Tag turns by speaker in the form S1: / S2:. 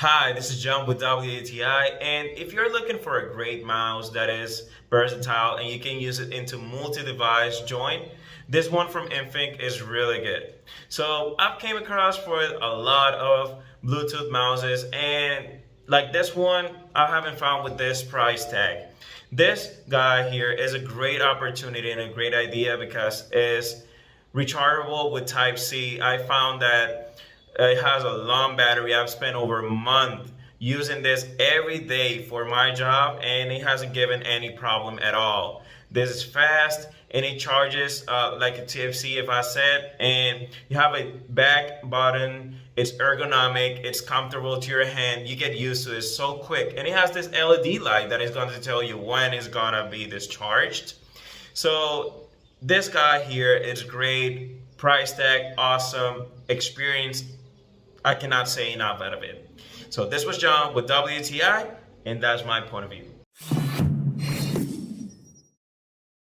S1: Hi, this is John with WATI, and if you're looking for a great mouse that is versatile and you can use it into multi-device join, this one from Inphic is really good. So I've came across for a lot of Bluetooth mouses, and like this one, I haven't found with this price tag. This guy here is a great opportunity and a great idea because it's rechargeable with Type-C. I found that it has a long battery. I've spent over a month using this every day for my job, and it hasn't given any problem at all. This is fast, and it charges like a Type-C, if I said, and you have a back button. It's ergonomic, it's comfortable to your hand, you get used to it so quick, and it has this LED light that is going to tell you when it's gonna be discharged. So this guy here is great, price tag awesome, experience I cannot say enough out of it. So this was John with WTI, and that's my point of view.